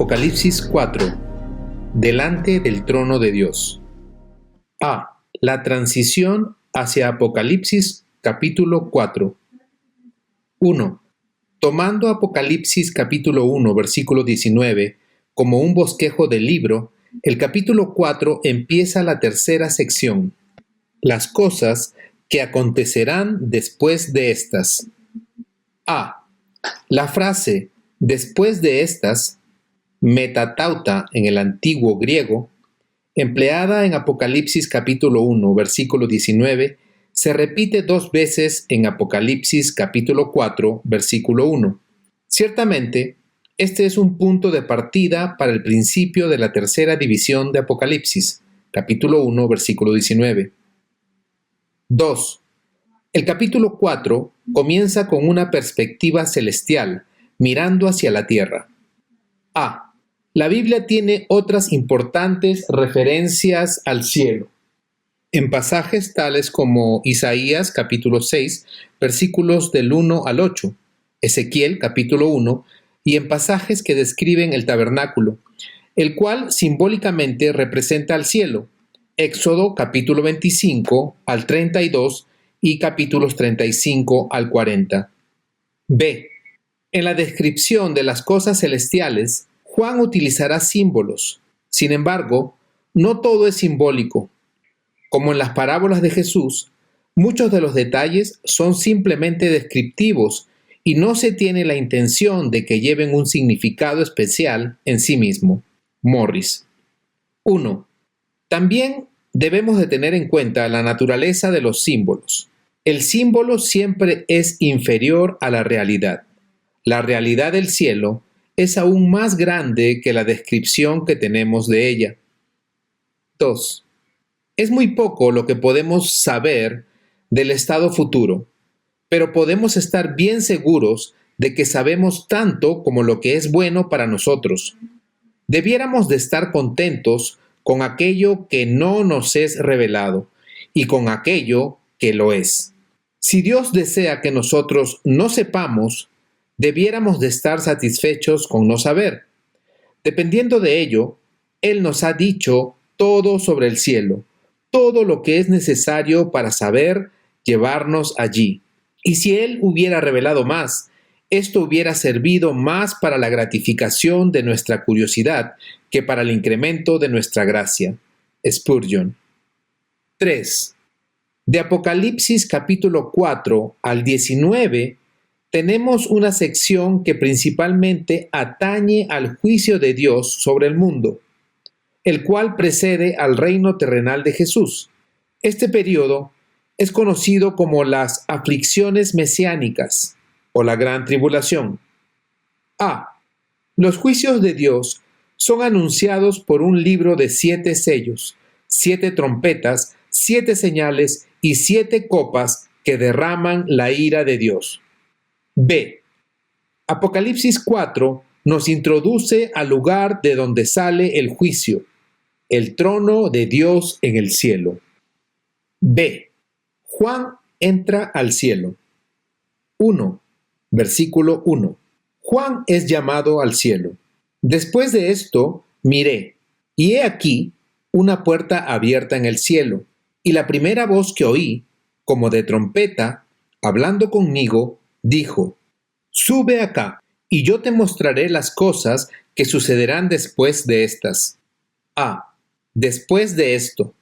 Apocalipsis 4. Delante del trono de Dios. A. La transición hacia Apocalipsis capítulo 4. 1. Tomando Apocalipsis capítulo 1, versículo 19, como un bosquejo del libro, el capítulo 4 empieza la tercera sección. Las cosas que acontecerán después de estas. A. La frase después de estas, metatauta en el antiguo griego, empleada en Apocalipsis capítulo 1, versículo 19, se repite 2 veces en Apocalipsis capítulo 4, versículo 1. Ciertamente, este es un punto de partida para el principio de la tercera división de Apocalipsis, capítulo 1, versículo 19. 2. El capítulo 4 comienza con una perspectiva celestial, mirando hacia la tierra. A. La Biblia tiene otras importantes referencias al cielo. En pasajes tales como Isaías capítulo 6, versículos del 1 al 8, Ezequiel capítulo 1, y en pasajes que describen el tabernáculo, el cual simbólicamente representa al cielo, Éxodo capítulo 25 al 32 y capítulos 35 al 40. B. En la descripción de las cosas celestiales, Juan utilizará símbolos. Sin embargo, no todo es simbólico. Como en las parábolas de Jesús, muchos de los detalles son simplemente descriptivos y no se tiene la intención de que lleven un significado especial en sí mismo. Morris. 1. También debemos de tener en cuenta la naturaleza de los símbolos. El símbolo siempre es inferior a la realidad. La realidad del cielo es aún más grande que la descripción que tenemos de ella. 2. Es muy poco lo que podemos saber del estado futuro, pero podemos estar bien seguros de que sabemos tanto como lo que es bueno para nosotros. Debiéramos de estar contentos con aquello que no nos es revelado y con aquello que lo es. Si Dios desea que nosotros no sepamos, debiéramos de estar satisfechos con no saber. Dependiendo de ello, Él nos ha dicho todo sobre el cielo, todo lo que es necesario para saber llevarnos allí. Y si Él hubiera revelado más, esto hubiera servido más para la gratificación de nuestra curiosidad que para el incremento de nuestra gracia. Spurgeon. 3. De Apocalipsis capítulo 4 al 19, tenemos una sección que principalmente atañe al juicio de Dios sobre el mundo, el cual precede al reino terrenal de Jesús. Este periodo es conocido como las aflicciones mesiánicas o la gran tribulación. A. Los juicios de Dios son anunciados por un libro de 7 sellos, 7 trompetas, 7 señales y 7 copas que derraman la ira de Dios. B. Apocalipsis 4 nos introduce al lugar de donde sale el juicio, el trono de Dios en el cielo. B. Juan entra al cielo. 1. Versículo 1. Juan es llamado al cielo. Después de esto, miré, y he aquí una puerta abierta en el cielo, y la primera voz que oí, como de trompeta, hablando conmigo, dijo: Sube acá, y yo te mostraré las cosas que sucederán después de estas. A. Después de esto.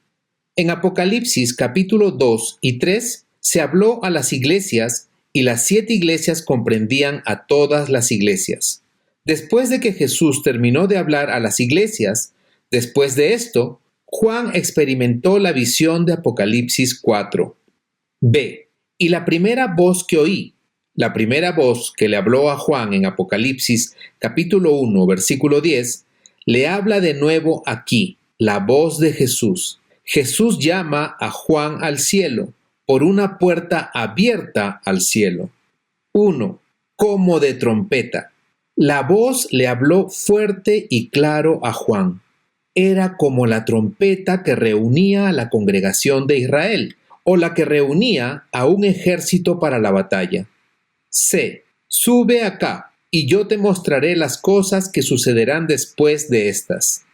En Apocalipsis capítulo 2 y 3 se habló a las iglesias y las 7 iglesias comprendían a todas las iglesias. Después de que Jesús terminó de hablar a las iglesias, después de esto, Juan experimentó la visión de Apocalipsis 4. B. Y la primera voz que oí, la primera voz que le habló a Juan en Apocalipsis capítulo 1, versículo 10, le habla de nuevo aquí, la voz de Jesús. Jesús llama a Juan al cielo, por una puerta abierta al cielo. 1. Como de trompeta. La voz le habló fuerte y claro a Juan. Era como la trompeta que reunía a la congregación de Israel, o la que reunía a un ejército para la batalla. C. Sube acá, y yo te mostraré las cosas que sucederán después de estas.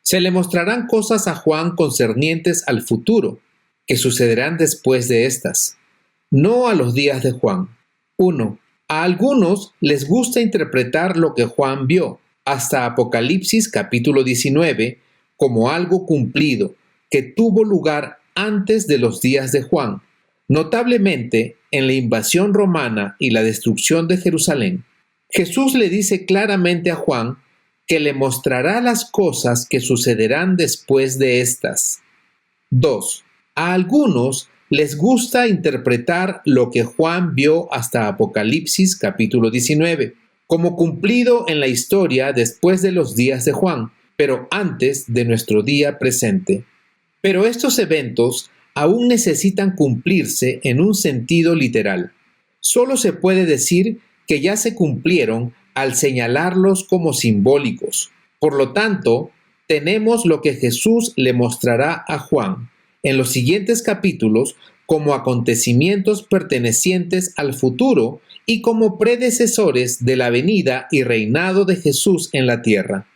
Se le mostrarán cosas a Juan concernientes al futuro, que sucederán después de estas, no a los días de Juan. 1. A algunos les gusta interpretar lo que Juan vio, hasta Apocalipsis capítulo 19, como algo cumplido, que tuvo lugar antes de los días de Juan, notablemente en la invasión romana y la destrucción de Jerusalén. Jesús le dice claramente a Juan que le mostrará las cosas que sucederán después de estas. 2. A algunos les gusta interpretar lo que Juan vio hasta Apocalipsis capítulo 19, como cumplido en la historia después de los días de Juan, pero antes de nuestro día presente. Pero estos eventos aún necesitan cumplirse en un sentido literal. Solo se puede decir que ya se cumplieron al señalarlos como simbólicos. Por lo tanto, tenemos lo que Jesús le mostrará a Juan en los siguientes capítulos como acontecimientos pertenecientes al futuro y como predecesores de la venida y reinado de Jesús en la tierra.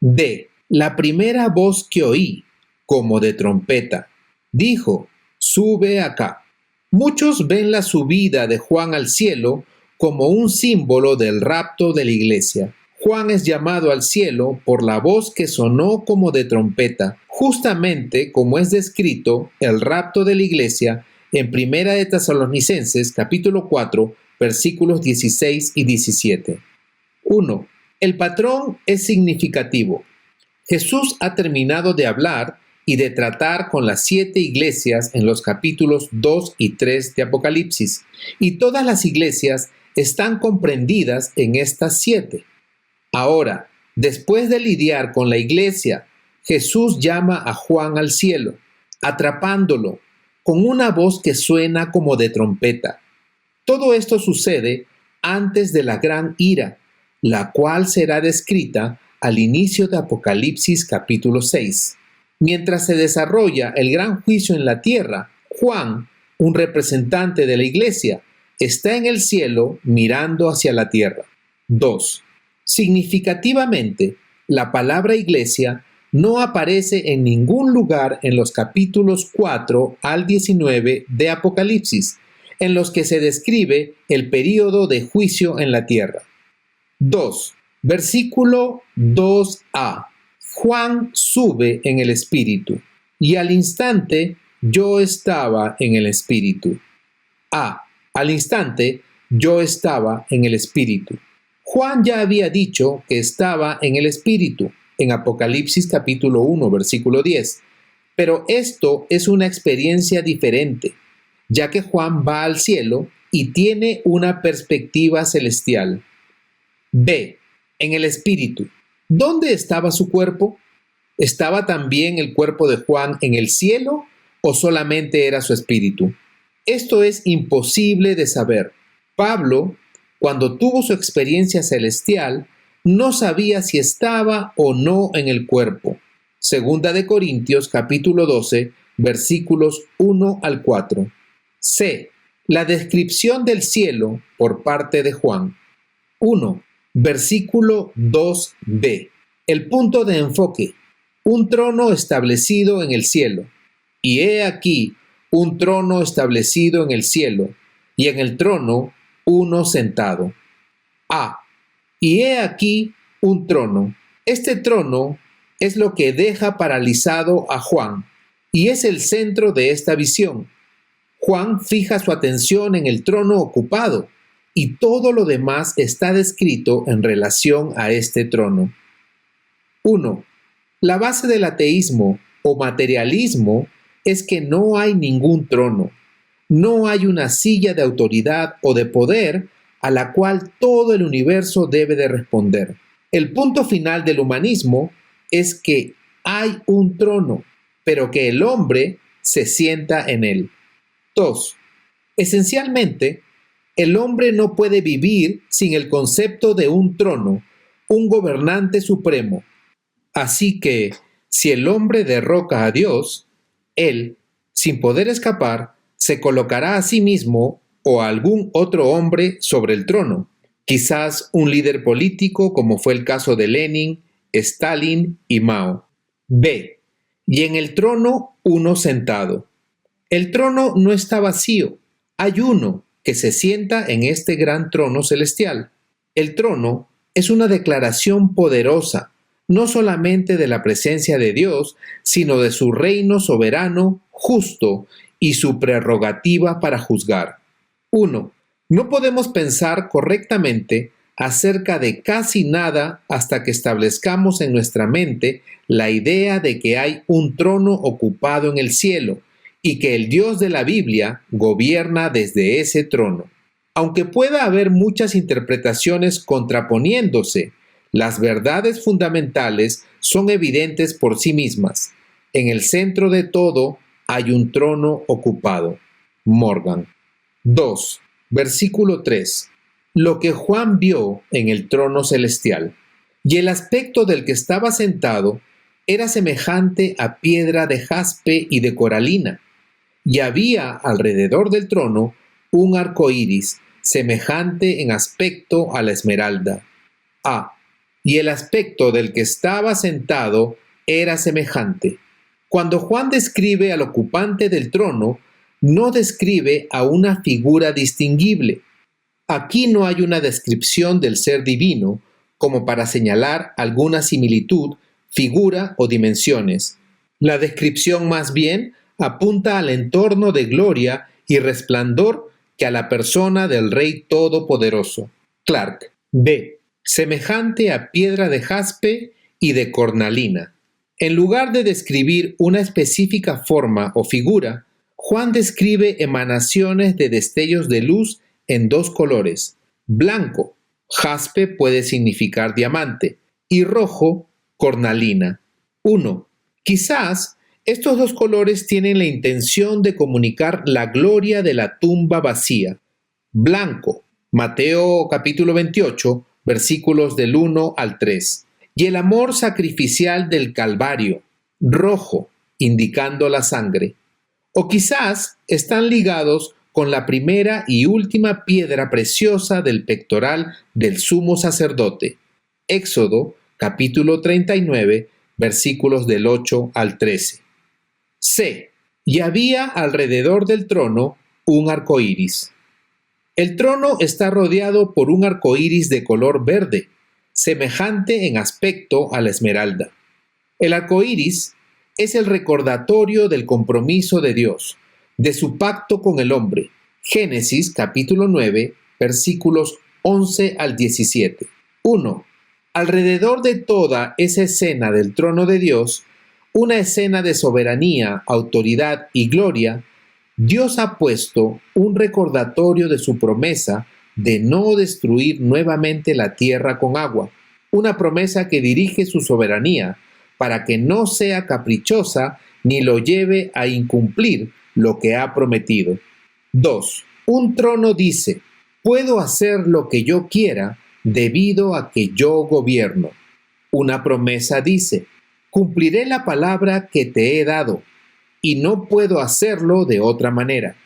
D. La primera voz que oí, como de trompeta, dijo: sube acá. Muchos ven la subida de Juan al cielo como un símbolo del rapto de la iglesia. Juan es llamado al cielo por la voz que sonó como de trompeta, justamente como es descrito el rapto de la iglesia en Primera de Tesalonicenses capítulo 4, versículos 16 y 17. 1. El patrón es significativo. Jesús ha terminado de hablar y de tratar con las 7 iglesias en los capítulos 2 y 3 de Apocalipsis, y todas las iglesias están comprendidas en estas 7. Ahora, después de lidiar con la iglesia, Jesús llama a Juan al cielo, atrapándolo con una voz que suena como de trompeta. Todo esto sucede antes de la gran ira, la cual será descrita al inicio de Apocalipsis capítulo 6. Mientras se desarrolla el gran juicio en la tierra, Juan, un representante de la iglesia, está en el cielo mirando hacia la tierra. 2. Significativamente, la palabra iglesia no aparece en ningún lugar en los capítulos 4 al 19 de Apocalipsis, en los que se describe el período de juicio en la tierra. 2. Versículo 2a. Juan sube en el espíritu, y al instante yo estaba en el espíritu. Al instante yo estaba en el espíritu. Juan ya había dicho que estaba en el espíritu en Apocalipsis capítulo 1, versículo 10. Pero esto es una experiencia diferente, ya que Juan va al cielo y tiene una perspectiva celestial. B. En el espíritu. ¿Dónde estaba su cuerpo? ¿Estaba también el cuerpo de Juan en el cielo o solamente era su espíritu? Esto es imposible de saber. Pablo, cuando tuvo su experiencia celestial, no sabía si estaba o no en el cuerpo. Segunda de Corintios capítulo 12, versículos 1 al 4. C. La descripción del cielo por parte de Juan. 1. Versículo 2b. El punto de enfoque. Un trono establecido en el cielo. Y he aquí un trono establecido en el cielo, y en el trono uno sentado. Y he aquí un trono. Este trono es lo que deja paralizado a Juan, y es el centro de esta visión. Juan fija su atención en el trono ocupado, y todo lo demás está descrito en relación a este trono. 1. La base del ateísmo o materialismo es que no hay ningún trono. No hay una silla de autoridad o de poder a la cual todo el universo debe de responder. El punto final del humanismo es que hay un trono, pero que el hombre se sienta en él. 2. Esencialmente, el hombre no puede vivir sin el concepto de un trono, un gobernante supremo. Así que, si el hombre derroca a Dios, él, sin poder escapar, se colocará a sí mismo o a algún otro hombre sobre el trono. Quizás un líder político como fue el caso de Lenin, Stalin y Mao. B. Y en el trono uno sentado. El trono no está vacío. Hay uno que se sienta en este gran trono celestial. El trono es una declaración poderosa, no solamente de la presencia de Dios, sino de su reino soberano, justo y su prerrogativa para juzgar. 1. No podemos pensar correctamente acerca de casi nada hasta que establezcamos en nuestra mente la idea de que hay un trono ocupado en el cielo y que el Dios de la Biblia gobierna desde ese trono. Aunque pueda haber muchas interpretaciones contraponiéndose, las verdades fundamentales son evidentes por sí mismas. En el centro de todo hay un trono ocupado. Morgan. 2. Versículo 3. Lo que Juan vio en el trono celestial, y el aspecto del que estaba sentado era semejante a piedra de jaspe y de coralina, y había alrededor del trono un arco iris semejante en aspecto a la esmeralda. A. Y el aspecto del que estaba sentado era semejante. Cuando Juan describe al ocupante del trono, no describe a una figura distinguible. Aquí no hay una descripción del ser divino como para señalar alguna similitud, figura o dimensiones. La descripción más bien apunta al entorno de gloria y resplandor que a la persona del Rey Todopoderoso. Clark. B. Semejante a piedra de jaspe y de cornalina. En lugar de describir una específica forma o figura, Juan describe emanaciones de destellos de luz en dos colores: blanco, jaspe puede significar diamante, y rojo, cornalina. 1. Quizás estos dos colores tienen la intención de comunicar la gloria de la tumba vacía. Blanco, Mateo capítulo 28, versículos del 1 al 3. Y el amor sacrificial del Calvario, rojo, indicando la sangre. O quizás están ligados con la primera y última piedra preciosa del pectoral del sumo sacerdote. Éxodo capítulo 39, versículos del 8 al 13. C. Y había alrededor del trono un arco iris. El trono está rodeado por un arco iris de color verde, semejante en aspecto a la esmeralda. El arco iris es el recordatorio del compromiso de Dios, de su pacto con el hombre. Génesis capítulo 9, versículos 11 al 17. 1. Alrededor de toda esa escena del trono de Dios, una escena de soberanía, autoridad y gloria, Dios ha puesto un recordatorio de su promesa de no destruir nuevamente la tierra con agua, una promesa que dirige su soberanía para que no sea caprichosa ni lo lleve a incumplir lo que ha prometido. 2. Un trono dice: puedo hacer lo que yo quiera debido a que yo gobierno. Una promesa dice: cumpliré la palabra que te he dado, y no puedo hacerlo de otra manera.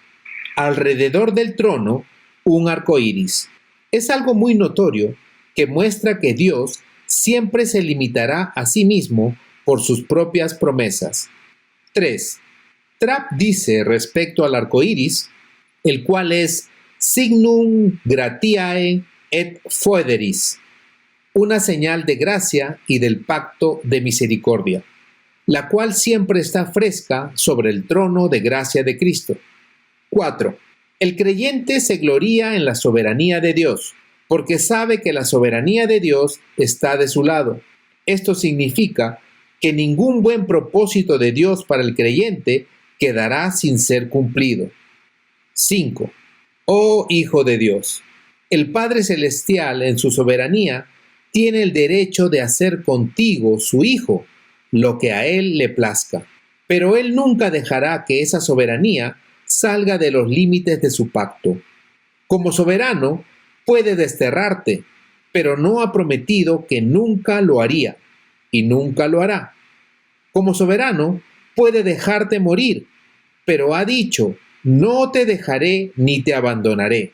Alrededor del trono, un arco iris. Es algo muy notorio que muestra que Dios siempre se limitará a sí mismo por sus propias promesas. 3. Trapp dice respecto al arco iris, el cual es signum gratiae et foederis, una señal de gracia y del pacto de misericordia, la cual siempre está fresca sobre el trono de gracia de Cristo. 4. El creyente se gloría en la soberanía de Dios, porque sabe que la soberanía de Dios está de su lado. Esto significa que ningún buen propósito de Dios para el creyente quedará sin ser cumplido. 5. Oh Hijo de Dios, el Padre Celestial en su soberanía tiene el derecho de hacer contigo, su Hijo, lo que a Él le plazca, pero Él nunca dejará que esa soberanía salga de los límites de su pacto. Como soberano, puede desterrarte, pero no ha prometido que nunca lo haría, y nunca lo hará. Como soberano, puede dejarte morir, pero ha dicho: no te dejaré ni te abandonaré.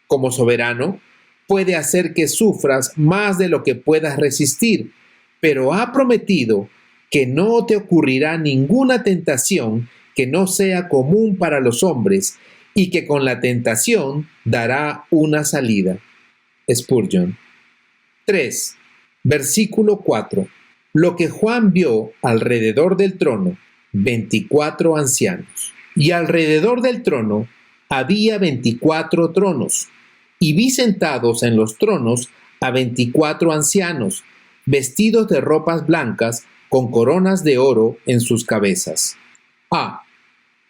Como soberano, puede hacer que sufras más de lo que puedas resistir, pero ha prometido que no te ocurrirá ninguna tentación que no sea común para los hombres y que con la tentación dará una salida. Spurgeon. 3. Versículo 4. Lo que Juan vio alrededor del trono, 24 ancianos. Y alrededor del trono había 24 tronos, y vi sentados en los tronos a 24 ancianos, vestidos de ropas blancas, con coronas de oro en sus cabezas. A.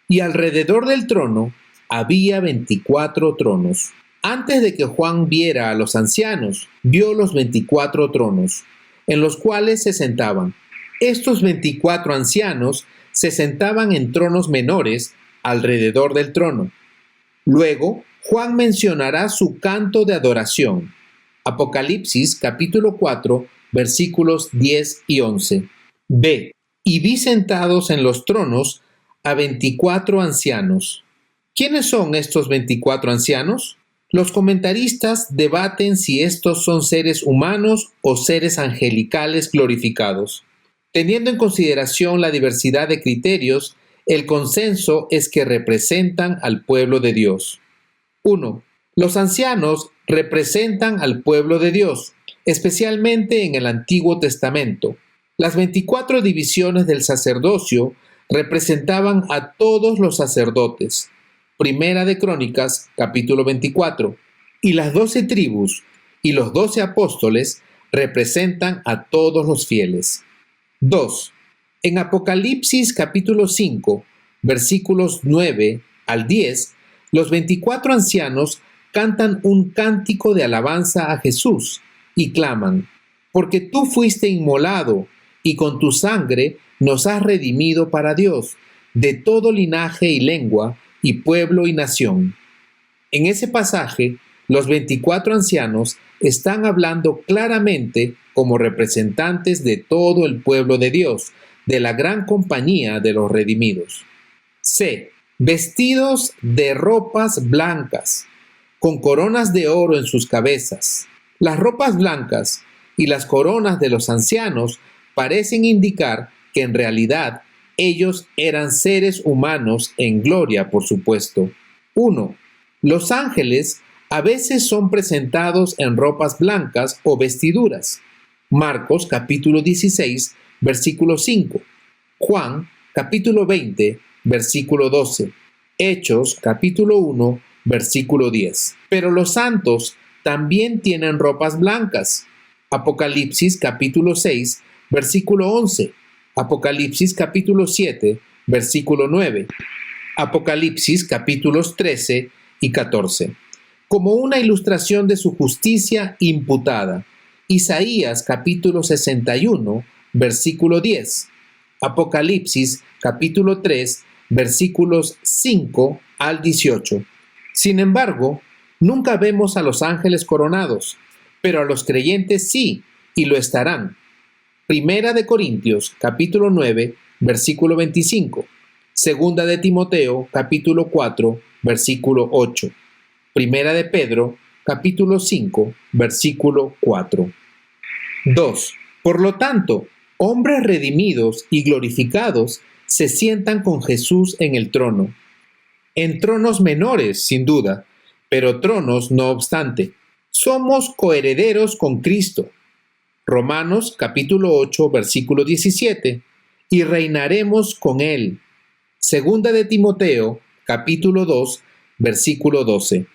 Y alrededor del trono había 24 tronos. Antes de que Juan viera a los ancianos, vio los 24 tronos, en los cuales se sentaban. Estos 24 ancianos se sentaban en tronos menores alrededor del trono. Luego, Juan mencionará su canto de adoración. Apocalipsis capítulo 4, versículos 10 y 11. B. Y vi sentados en los tronos a 24 ancianos. ¿Quiénes son estos 24 ancianos? Los comentaristas debaten si estos son seres humanos o seres angelicales glorificados. Teniendo en consideración la diversidad de criterios, el consenso es que representan al pueblo de Dios. 1. Los ancianos representan al pueblo de Dios, especialmente en el Antiguo Testamento. Las 24 divisiones del sacerdocio representaban a todos los sacerdotes. Primera de Crónicas, capítulo 24. Y las 12 tribus y los 12 apóstoles representan a todos los fieles. 2. En Apocalipsis capítulo 5, versículos 9 al 10, los 24 ancianos cantan un cántico de alabanza a Jesús y claman: porque tú fuiste inmolado y con tu sangre nos has redimido para Dios, de todo linaje y lengua y pueblo y nación. En ese pasaje, los 24 ancianos están hablando claramente como representantes de todo el pueblo de Dios, de la gran compañía de los redimidos. C. Vestidos de ropas blancas, con coronas de oro en sus cabezas. Las ropas blancas y las coronas de los ancianos parecen indicar que en realidad ellos eran seres humanos en gloria, por supuesto. 1. Los ángeles a veces son presentados en ropas blancas o vestiduras. Marcos capítulo 16, versículo 5. Juan capítulo 20, versículo 12. Hechos capítulo 1, versículo 10. Pero los santos también tienen ropas blancas. Apocalipsis capítulo 6, versículo 11. Apocalipsis capítulo 7, versículo 9. Apocalipsis capítulos 13 y 14. Como una ilustración de su justicia imputada. Isaías capítulo 61, versículo 10. Apocalipsis capítulo 3, versículos 5 al 18. Sin embargo, nunca vemos a los ángeles coronados, pero a los creyentes sí, y lo estarán. Primera de Corintios, capítulo 9, versículo 25. Segunda de Timoteo, capítulo 4, versículo 8. Primera de Pedro, capítulo 5, versículo 4. 2. Por lo tanto, hombres redimidos y glorificados se sientan con Jesús en el trono. En tronos menores, sin duda, pero tronos no obstante. Somos coherederos con Cristo. Romanos capítulo 8, versículo 17, y reinaremos con Él. Segunda de Timoteo, capítulo 2, versículo 12.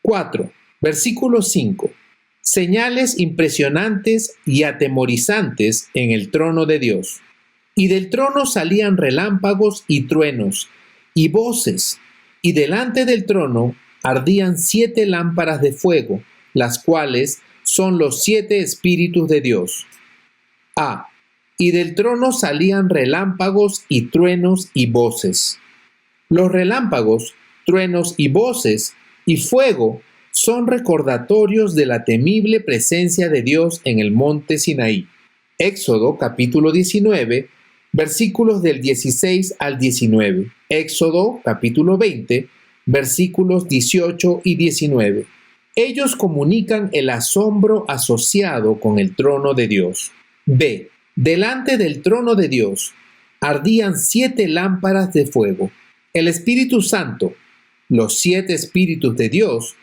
4. Versículo 5. Señales impresionantes y atemorizantes en el trono de Dios. Y del trono salían relámpagos y truenos, y voces, y delante del trono ardían 7 lámparas de fuego, las cuales son los 7 espíritus de Dios. A. Y del trono salían relámpagos y truenos y voces. Los relámpagos, truenos y voces y fuego son recordatorios de la temible presencia de Dios en el monte Sinaí. Éxodo capítulo 19, versículos del 16 al 19. Éxodo capítulo 20, versículos 18 y 19. Ellos comunican el asombro asociado con el trono de Dios. B. Delante del trono de Dios ardían 7 lámparas de fuego. El Espíritu Santo, los 7 Espíritus de Dios,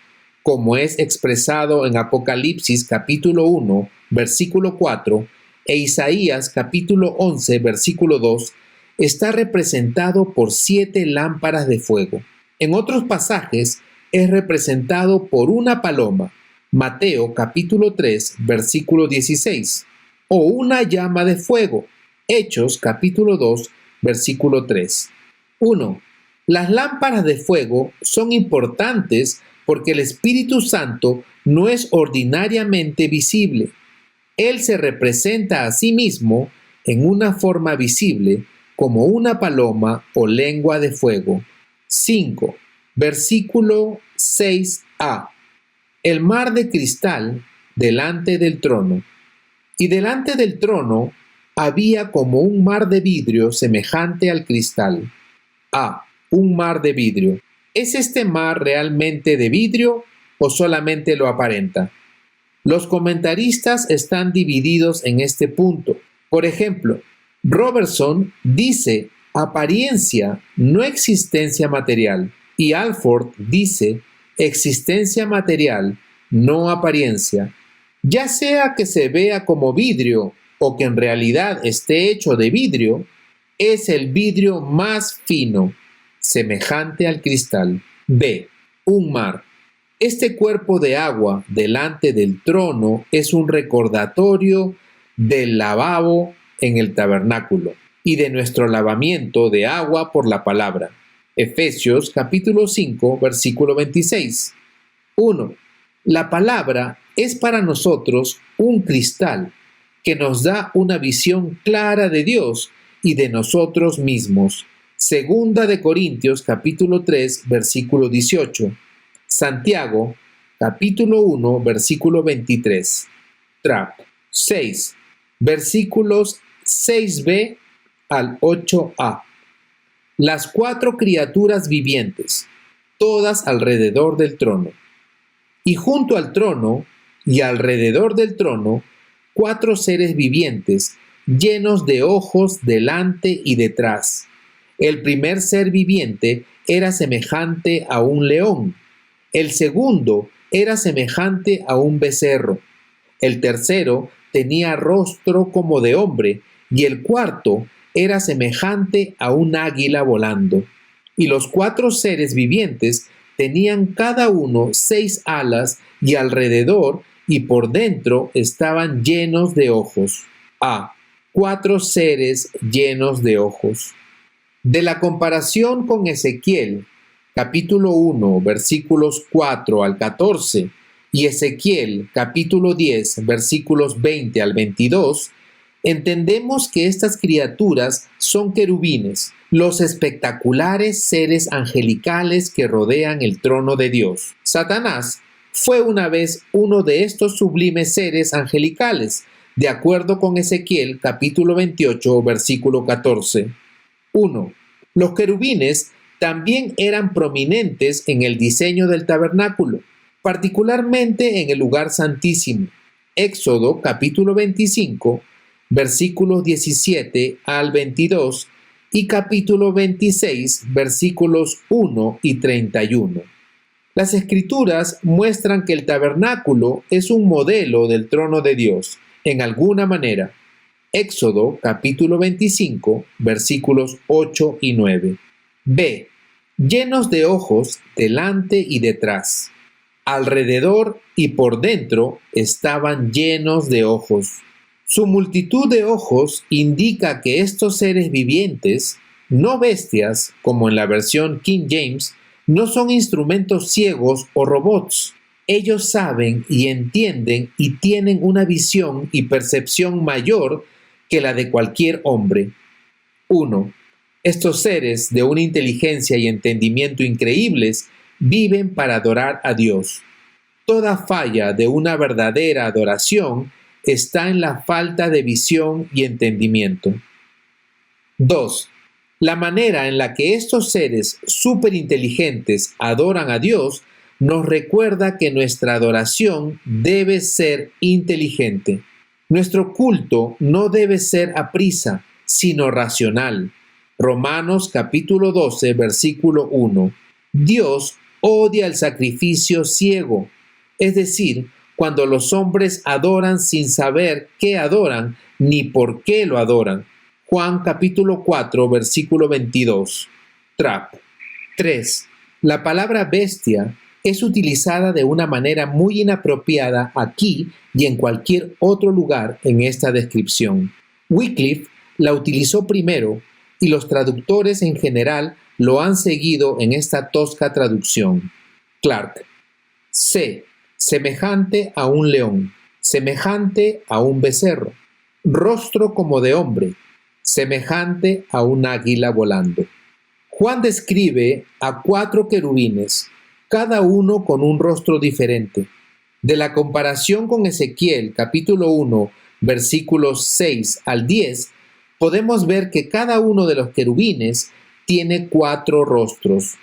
como es expresado en Apocalipsis capítulo 1, versículo 4, e Isaías capítulo 11, versículo 2, está representado por 7 lámparas de fuego. En otros pasajes es representado por una paloma, Mateo capítulo 3, versículo 16, o una llama de fuego, Hechos capítulo 2, versículo 3. 1. Las lámparas de fuego son importantes porque el Espíritu Santo no es ordinariamente visible. Él se representa a sí mismo en una forma visible como una paloma o lengua de fuego. 5. Versículo 6a. El mar de cristal delante del trono. Y delante del trono había como un mar de vidrio semejante al cristal. A. Un mar de vidrio. ¿Es este mar realmente de vidrio o solamente lo aparenta? Los comentaristas están divididos en este punto. Por ejemplo, Robertson dice apariencia, no existencia material, y Alford dice existencia material, no apariencia. Ya sea que se vea como vidrio o que en realidad esté hecho de vidrio, es el vidrio más fino, semejante al cristal. B. Un mar. Este cuerpo de agua delante del trono es un recordatorio del lavabo en el tabernáculo y de nuestro lavamiento de agua por la palabra. Efesios capítulo 5, versículo 26. 1. La palabra es para nosotros un cristal que nos da una visión clara de Dios y de nosotros mismos. Segunda de Corintios capítulo 3, versículo 18. Santiago, capítulo 1, versículo 23. Trapp. 6. Versículos 6b al 8a. Las 4 criaturas vivientes, todas alrededor del trono. Y junto al trono y alrededor del trono, 4 seres vivientes, llenos de ojos delante y detrás. El primer ser viviente era semejante a un león. El segundo era semejante a un becerro. El tercero tenía rostro como de hombre, y el cuarto era semejante a un águila volando. Y los 4 seres vivientes tenían cada uno 6 alas, y alrededor y por dentro estaban llenos de ojos. A. 4 seres llenos de ojos. De la comparación con Ezequiel, capítulo 1, versículos 4 al 14, y Ezequiel, capítulo 10, versículos 20 al 22, entendemos que estas criaturas son querubines, los espectaculares seres angelicales que rodean el trono de Dios. Satanás fue una vez uno de estos sublimes seres angelicales, de acuerdo con Ezequiel, capítulo 28, versículo 14. 1. Los querubines también eran prominentes en el diseño del tabernáculo, particularmente en el lugar santísimo. Éxodo capítulo 25, versículos 17 al 22 y capítulo 26, versículos 1 y 31. Las escrituras muestran que el tabernáculo es un modelo del trono de Dios, en alguna manera. Éxodo capítulo 25, versículos 8 y 9. B. Llenos de ojos delante y detrás. Alrededor y por dentro estaban llenos de ojos. Su multitud de ojos indica que estos seres vivientes, no bestias, como en la versión King James, no son instrumentos ciegos o robots. Ellos saben y entienden y tienen una visión y percepción mayor que la de cualquier hombre. 1. Estos seres de una inteligencia y entendimiento increíbles viven para adorar a Dios. Toda falla de una verdadera adoración está en la falta de visión y entendimiento. 2. La manera en la que estos seres superinteligentes adoran a Dios nos recuerda que nuestra adoración debe ser inteligente. Nuestro culto no debe ser aprisa, sino racional. Romanos capítulo 12, versículo 1. Dios odia el sacrificio ciego, es decir, cuando los hombres adoran sin saber qué adoran ni por qué lo adoran. Juan capítulo 4, versículo 22. Trap. 3. La palabra bestia es utilizada de una manera muy inapropiada aquí y en cualquier otro lugar en esta descripción. Wycliffe la utilizó primero y los traductores en general lo han seguido en esta tosca traducción. Clark. C. Semejante a un león, semejante a un becerro, rostro como de hombre, semejante a un águila volando. Juan describe a 4 querubines, cada uno con un rostro diferente. De la comparación con Ezequiel, capítulo 1, versículos 6 al 10, podemos ver que cada uno de los querubines tiene 4 rostros.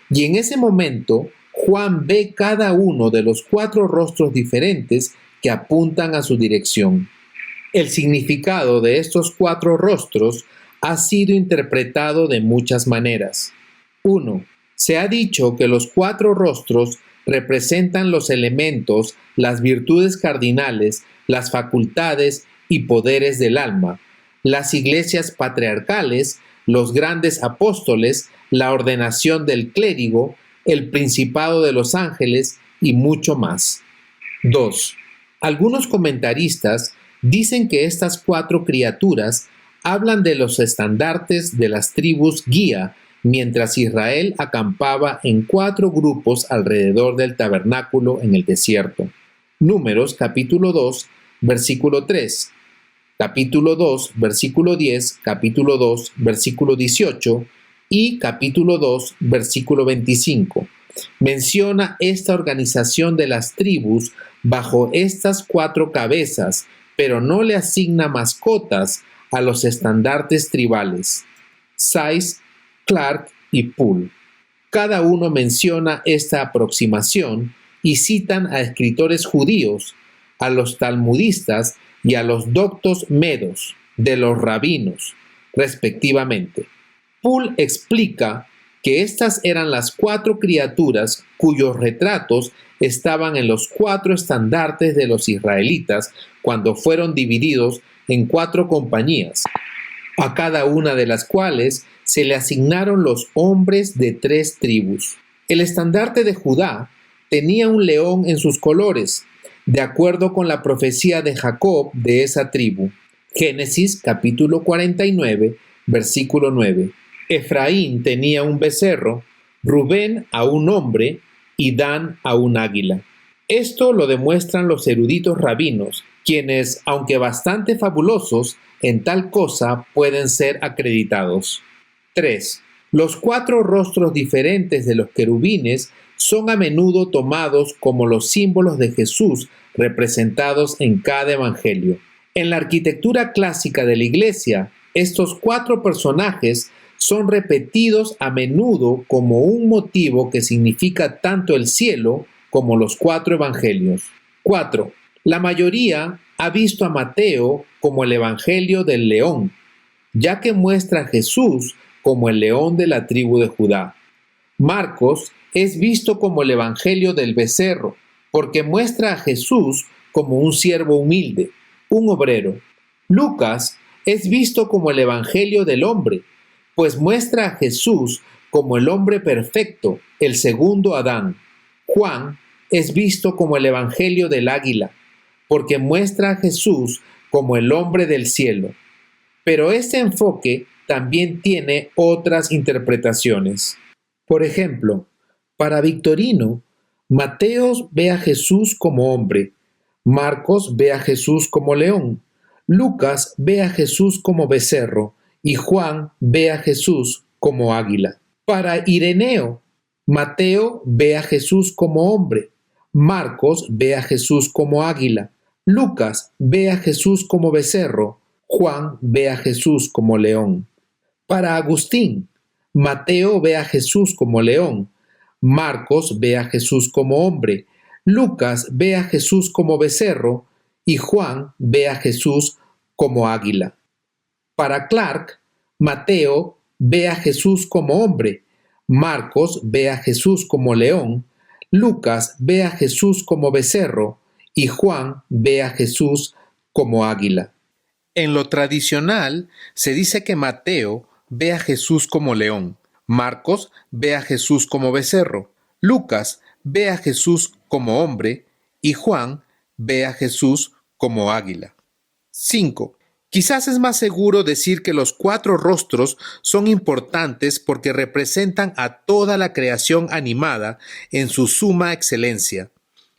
Y en ese momento, Juan ve cada uno de los 4 rostros diferentes que apuntan a su dirección. El significado de estos 4 rostros ha sido interpretado de muchas maneras. 1. Se ha dicho que los 4 rostros representan los elementos, las virtudes cardinales, las facultades y poderes del alma, las iglesias patriarcales, los grandes apóstoles, la ordenación del clérigo, el principado de los ángeles y mucho más. 2. Algunos comentaristas dicen que estas 4 criaturas hablan de los estandartes de las tribus guía, mientras Israel acampaba en 4 grupos alrededor del tabernáculo en el desierto. Números capítulo 2, versículo 3, capítulo 2, versículo 10, capítulo 2, versículo 18 y capítulo 2, versículo 25. Menciona esta organización de las tribus bajo estas 4 cabezas, pero no le asigna mascotas a los estandartes tribales. Saiz, Clark y Poole. Cada uno menciona esta aproximación y citan a escritores judíos, a los talmudistas y a los doctos medos de los rabinos, respectivamente. Poole explica que estas eran las 4 criaturas cuyos retratos estaban en los 4 estandartes de los israelitas cuando fueron divididos en 4 compañías, a cada una de las cuales se le asignaron los hombres de 3 tribus. El estandarte de Judá tenía un león en sus colores, de acuerdo con la profecía de Jacob de esa tribu. Génesis capítulo 49, versículo 9. Efraín tenía un becerro, Rubén a un hombre y Dan a un águila. Esto lo demuestran los eruditos rabinos, quienes, aunque bastante fabulosos, en tal cosa pueden ser acreditados. 3. Los 4 rostros diferentes de los querubines son a menudo tomados como los símbolos de Jesús representados en cada evangelio. En la arquitectura clásica de la Iglesia, estos 4 personajes son repetidos a menudo como un motivo que significa tanto el cielo como los 4 evangelios. 4. La mayoría ha visto a Mateo como el evangelio del león, ya que muestra a Jesús como el león de la tribu de Judá. Marcos es visto como el evangelio del becerro, porque muestra a Jesús como un siervo humilde, un obrero. Lucas es visto como el evangelio del hombre, pues muestra a Jesús como el hombre perfecto, el segundo Adán. Juan es visto como el evangelio del águila, porque muestra a Jesús como el hombre del cielo. Pero este enfoque también tiene otras interpretaciones. Por ejemplo, para Victorino, Mateo ve a Jesús como hombre, Marcos ve a Jesús como león, Lucas ve a Jesús como becerro y Juan ve a Jesús como águila. Para Ireneo, Mateo ve a Jesús como hombre, Marcos ve a Jesús como águila, Lucas ve a Jesús como becerro, Juan ve a Jesús como león. Para Agustín, Mateo ve a Jesús como león, Marcos ve a Jesús como hombre, Lucas ve a Jesús como becerro y Juan ve a Jesús como águila. Para Clark, Mateo ve a Jesús como hombre, Marcos ve a Jesús como león, Lucas ve a Jesús como becerro y Juan ve a Jesús como águila. En lo tradicional se dice que Mateo ve a Jesús como león, Marcos ve a Jesús como becerro, Lucas ve a Jesús como hombre y Juan ve a Jesús como águila. 5. Quizás es más seguro decir que los 4 rostros son importantes porque representan a toda la creación animada en su suma excelencia.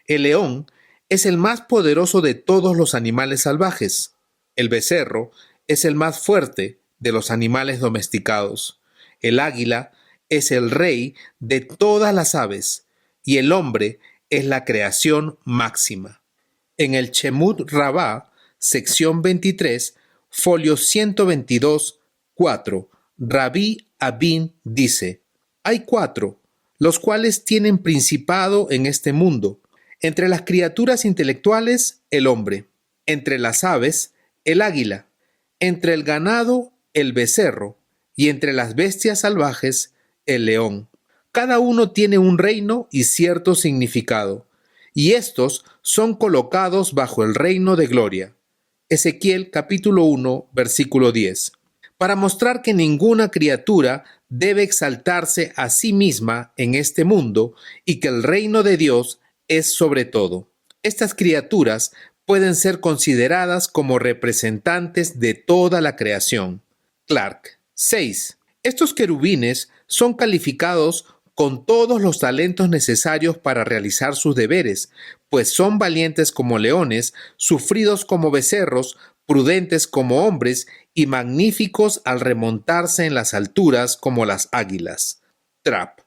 El león es el más poderoso de todos los animales salvajes. El becerro es el más fuerte de los animales domesticados. El águila es el rey de todas las aves y el hombre es la creación máxima. En el Shemut Rabbah, sección 23, folio 122, 4, Rabí Abin dice: hay 4, los cuales tienen principado en este mundo. Entre las criaturas intelectuales, el hombre; entre las aves, el águila; entre el ganado, el becerro; y entre las bestias salvajes, el león. Cada uno tiene un reino y cierto significado, y estos son colocados bajo el reino de gloria. Ezequiel capítulo 1, versículo 10. Para mostrar que ninguna criatura debe exaltarse a sí misma en este mundo y que el reino de Dios es sobre todo. Estas criaturas pueden ser consideradas como representantes de toda la creación. Clark. 6. Estos querubines son calificados con todos los talentos necesarios para realizar sus deberes, pues son valientes como leones, sufridos como becerros, prudentes como hombres y magníficos al remontarse en las alturas como las águilas. Trapp.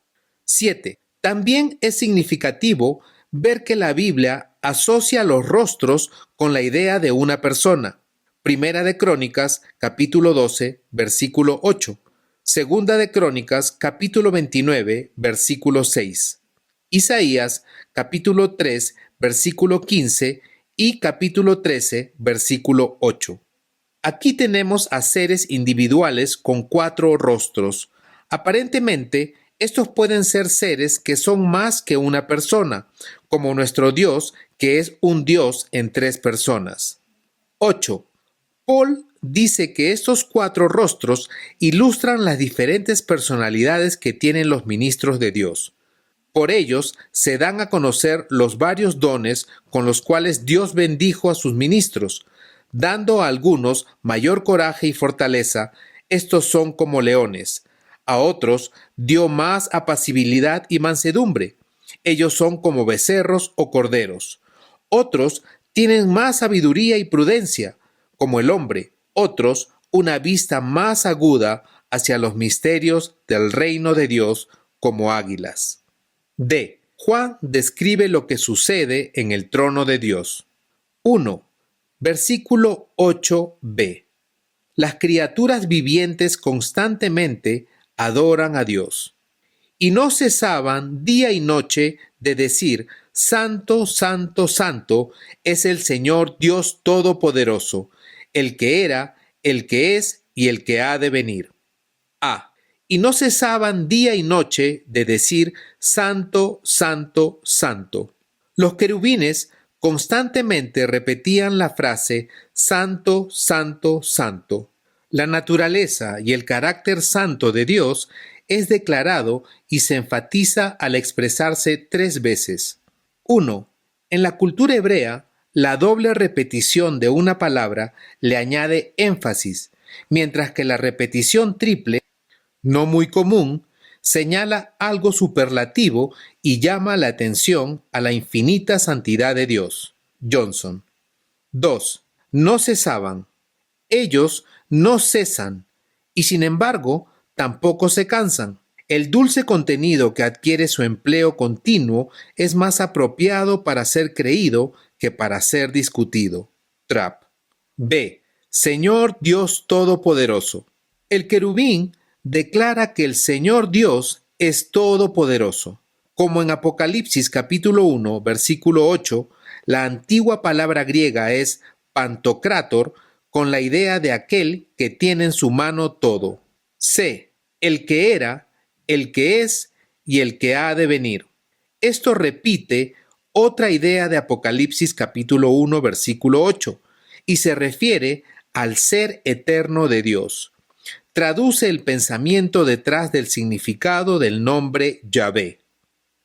7. También es significativo ver que la Biblia asocia los rostros con la idea de una persona. Primera de Crónicas, capítulo 12, versículo 8. Segunda de Crónicas, capítulo 29, versículo 6. Isaías, capítulo 3, versículo 15 y capítulo 13, versículo 8. Aquí tenemos a seres individuales con 4 rostros. Aparentemente, estos pueden ser seres que son más que una persona, como nuestro Dios, que es un Dios en 3 personas. 8. Paul dice que estos 4 rostros ilustran las diferentes personalidades que tienen los ministros de Dios. Por ellos se dan a conocer los varios dones con los cuales Dios bendijo a sus ministros, dando a algunos mayor coraje y fortaleza. Estos son como leones; a otros dio más apacibilidad y mansedumbre. Ellos son como becerros o corderos. Otros tienen más sabiduría y prudencia, como el hombre; otros una vista más aguda hacia los misterios del reino de Dios, como águilas. D. Juan describe lo que sucede en el trono de Dios. 1. Versículo 8b. Las criaturas vivientes constantemente adoran a Dios, y no cesaban día y noche de decir: Santo, Santo, Santo es el Señor Dios Todopoderoso, el que era, el que es y el que ha de venir. A. Y no cesaban día y noche de decir: Santo, Santo, Santo. Los querubines constantemente repetían la frase: Santo, Santo, Santo. La naturaleza y el carácter santo de Dios es declarado y se enfatiza al expresarse 3 veces. 1. En la cultura hebrea, la doble repetición de una palabra le añade énfasis, mientras que la repetición triple, no muy común, señala algo superlativo y llama la atención a la infinita santidad de Dios. Johnson. 2. No cesaban. Ellos no cesan y sin embargo tampoco se cansan. El dulce contenido que adquiere su empleo continuo es más apropiado para ser creído que para ser discutido. Trapp. B. Señor Dios Todopoderoso. El querubín declara que el Señor Dios es todopoderoso. Como en Apocalipsis capítulo 1, versículo 8, la antigua palabra griega es pantocrátor, con la idea de aquel que tiene en su mano todo. C. El que era, el que es y el que ha de venir. Esto repite otra idea de Apocalipsis capítulo 1, versículo 8, y se refiere al ser eterno de Dios. Traduce el pensamiento detrás del significado del nombre Yahvé.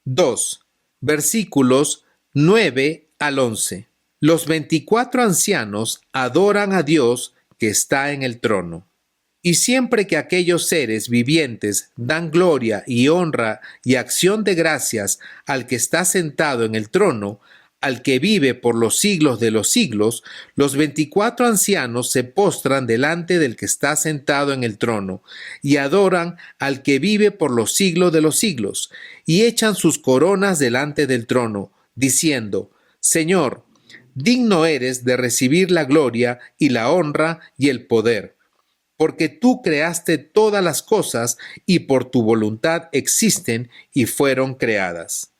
2. Versículos 9 al 11. Los 24 ancianos adoran a Dios que está en el trono. Y siempre que aquellos seres vivientes dan gloria y honra y acción de gracias al que está sentado en el trono, al que vive por los siglos de los siglos, los 24 ancianos se postran delante del que está sentado en el trono y adoran al que vive por los siglos de los siglos, y echan sus coronas delante del trono, diciendo: Señor, digno eres de recibir la gloria y la honra y el poder, porque tú creaste todas las cosas y por tu voluntad existen y fueron creadas.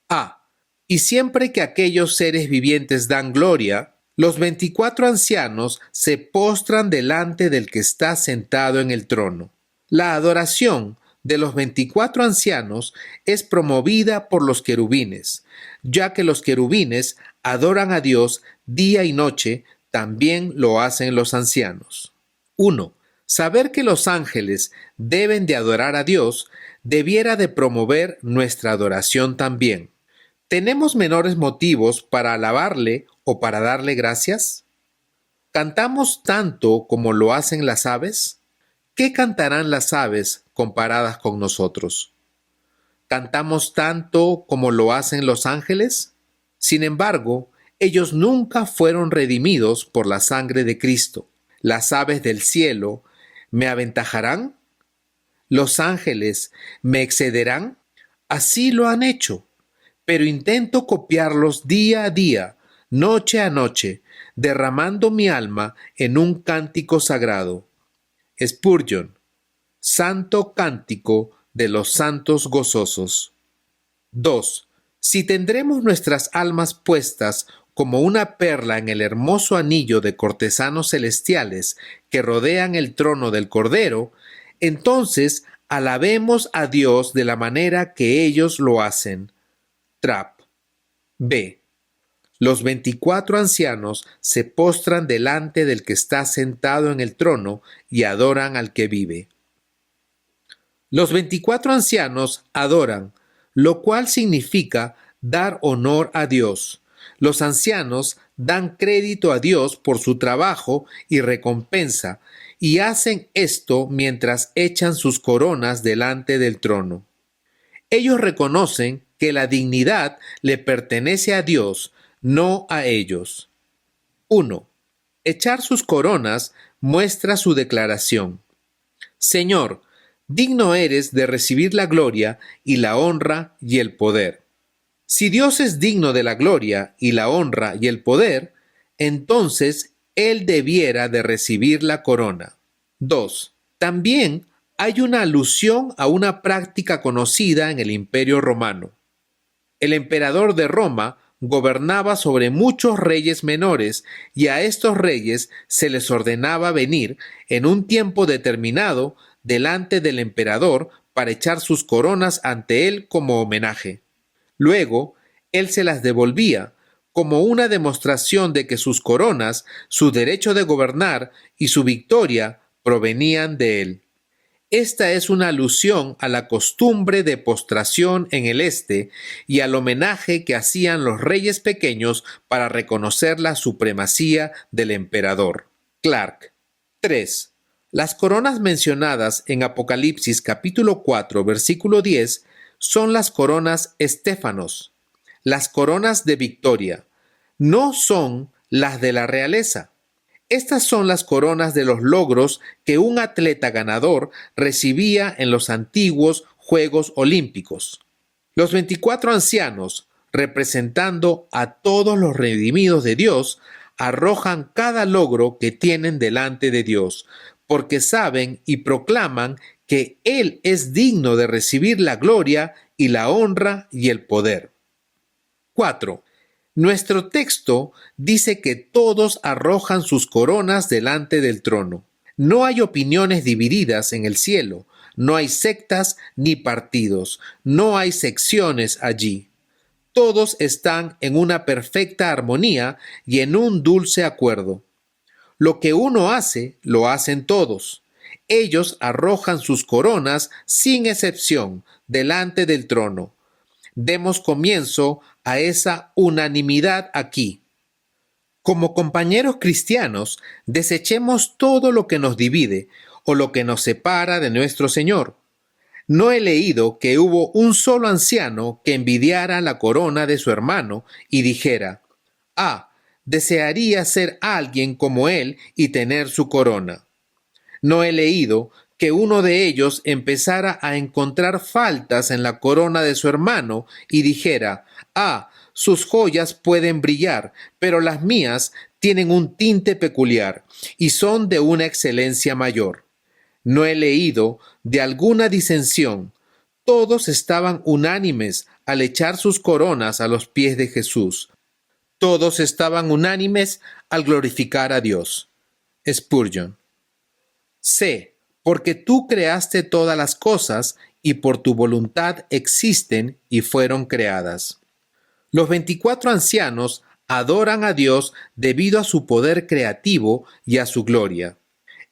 A. Y siempre que aquellos seres vivientes dan gloria, los 24 ancianos se postran delante del que está sentado en el trono. La adoración de los 24 ancianos es promovida por los querubines, ya que los querubines adoran a Dios día y noche, también lo hacen los ancianos. 1. Saber que los ángeles deben de adorar a Dios debiera de promover nuestra adoración también. ¿Tenemos menores motivos para alabarle o para darle gracias? ¿Cantamos tanto como lo hacen las aves? ¿Qué cantarán las aves comparadas con nosotros? ¿Cantamos tanto como lo hacen los ángeles? Sin embargo, ellos nunca fueron redimidos por la sangre de Cristo. ¿Las aves del cielo me aventajarán? ¿Los ángeles me excederán? Así lo han hecho, pero intento copiarlos día a día, noche a noche, derramando mi alma en un cántico sagrado. Spurgeon, Santo Cántico de los Santos Gozosos. 2. Si tendremos nuestras almas puestas como una perla en el hermoso anillo de cortesanos celestiales que rodean el trono del Cordero, entonces alabemos a Dios de la manera que ellos lo hacen. Trapp. B. Los 24 ancianos se postran delante del que está sentado en el trono y adoran al que vive. Los 24 ancianos adoran, lo cual significa dar honor a Dios. Los ancianos dan crédito a Dios por su trabajo y recompensa, y hacen esto mientras echan sus coronas delante del trono. Ellos reconocen que la dignidad le pertenece a Dios, no a ellos. 1. Echar sus coronas muestra su declaración. Señor, digno eres de recibir la gloria y la honra y el poder. Si Dios es digno de la gloria y la honra y el poder, entonces Él debiera de recibir la corona. 2. También hay una alusión a una práctica conocida en el Imperio Romano. El emperador de Roma gobernaba sobre muchos reyes menores y a estos reyes se les ordenaba venir en un tiempo determinado delante del emperador para echar sus coronas ante él como homenaje. Luego, él se las devolvía como una demostración de que sus coronas, su derecho de gobernar y su victoria provenían de él. Esta es una alusión a la costumbre de postración en el este y al homenaje que hacían los reyes pequeños para reconocer la supremacía del emperador. Clark. 3. Las coronas mencionadas en Apocalipsis capítulo 4, versículo 10 son las coronas estéfanos, las coronas de victoria, no son las de la realeza. Estas son las coronas de los logros que un atleta ganador recibía en los antiguos Juegos Olímpicos. Los 24 ancianos, representando a todos los redimidos de Dios, arrojan cada logro que tienen delante de Dios, porque saben y proclaman que Él es digno de recibir la gloria y la honra y el poder. 4. Nuestro texto dice que todos arrojan sus coronas delante del trono. No hay opiniones divididas en el cielo, no hay sectas ni partidos, no hay secciones allí. Todos están en una perfecta armonía y en un dulce acuerdo. Lo que uno hace, lo hacen todos. Ellos arrojan sus coronas sin excepción delante del trono. Demos comienzo a esa unanimidad aquí. Como compañeros cristianos, desechemos todo lo que nos divide o lo que nos separa de nuestro Señor. No he leído que hubo un solo anciano que envidiara la corona de su hermano y dijera: desearía ser alguien como él y tener su corona. No he leído que uno de ellos empezara a encontrar faltas en la corona de su hermano y dijera: sus joyas pueden brillar, pero las mías tienen un tinte peculiar y son de una excelencia mayor. No he leído de alguna disensión. Todos estaban unánimes al echar sus coronas a los pies de Jesús. Todos estaban unánimes al glorificar a Dios. Spurgeon. C. Porque tú creaste todas las cosas y por tu voluntad existen y fueron creadas. Los 24 ancianos adoran a Dios debido a su poder creativo y a su gloria.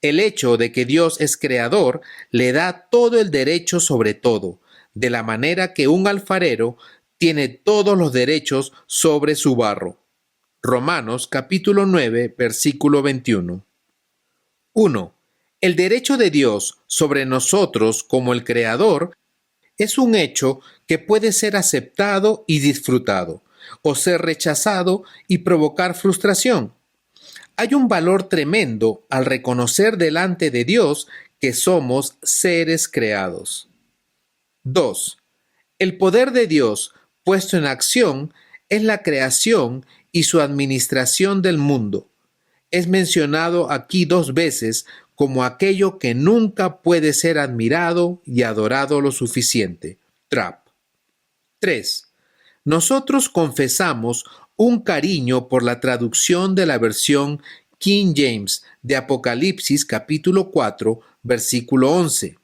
El hecho de que Dios es creador le da todo el derecho sobre todo, de la manera que un alfarero tiene todos los derechos sobre su barro. Romanos capítulo 9, versículo 21. 1. El derecho de Dios sobre nosotros como el creador es un hecho que puede ser aceptado y disfrutado, o ser rechazado y provocar frustración. Hay un valor tremendo al reconocer delante de Dios que somos seres creados. 2. El poder de Dios puesto en acción es la creación y su administración del mundo. Es mencionado aquí 2 veces como aquello que nunca puede ser admirado y adorado lo suficiente. Trapp. 3. Nosotros confesamos un cariño por la traducción de la versión King James de Apocalipsis capítulo 4, versículo 11.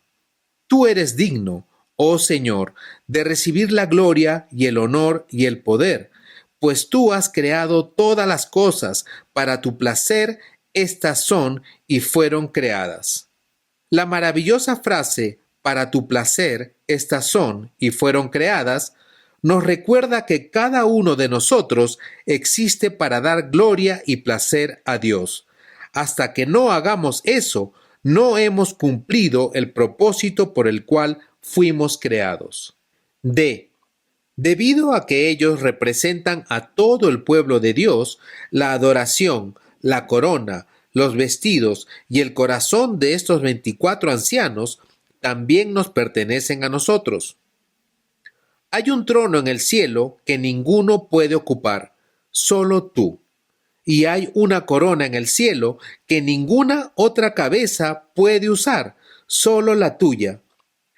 Tú eres digno, oh Señor, de recibir la gloria y el honor y el poder, pues tú has creado todas las cosas, para tu placer estas son y fueron creadas. La maravillosa frase para tu placer estas son y fueron creadas nos recuerda que cada uno de nosotros existe para dar gloria y placer a Dios. Hasta que no hagamos eso, no hemos cumplido el propósito por el cual fuimos creados. D. Debido a que ellos representan a todo el pueblo de Dios, la adoración, la corona, los vestidos y el corazón de estos 24 ancianos también nos pertenecen a nosotros. Hay un trono en el cielo que ninguno puede ocupar, solo tú. Y hay una corona en el cielo que ninguna otra cabeza puede usar, solo la tuya.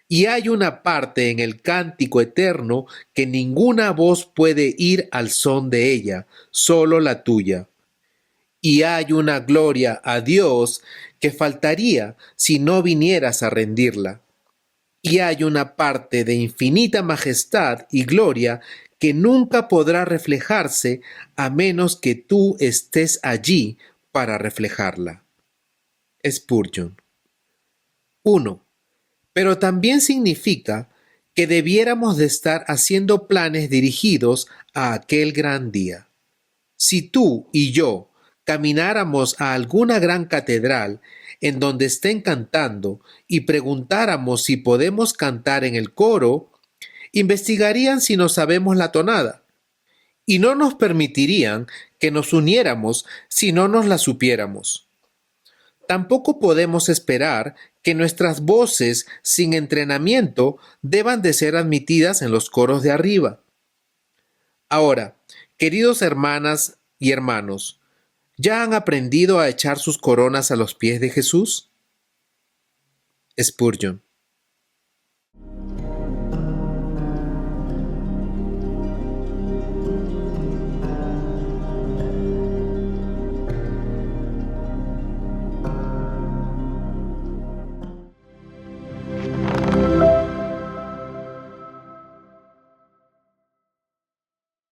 Y hay una parte en el cántico eterno que ninguna voz puede ir al son de ella, solo la tuya. Y hay una gloria a Dios que faltaría si no vinieras a rendirla. Y hay una parte de infinita majestad y gloria que nunca podrá reflejarse a menos que tú estés allí para reflejarla. Spurgeon. 1. Pero también significa que debiéramos de estar haciendo planes dirigidos a aquel gran día. Si tú y yo camináramos a alguna gran catedral en donde estén cantando y preguntáramos si podemos cantar en el coro, investigarían si no sabemos la tonada y no nos permitirían que nos uniéramos si no nos la supiéramos. Tampoco podemos esperar que nuestras voces sin entrenamiento deban de ser admitidas en los coros de arriba. Ahora, queridos hermanas y hermanos, ¿ya han aprendido a echar sus coronas a los pies de Jesús? Spurgeon.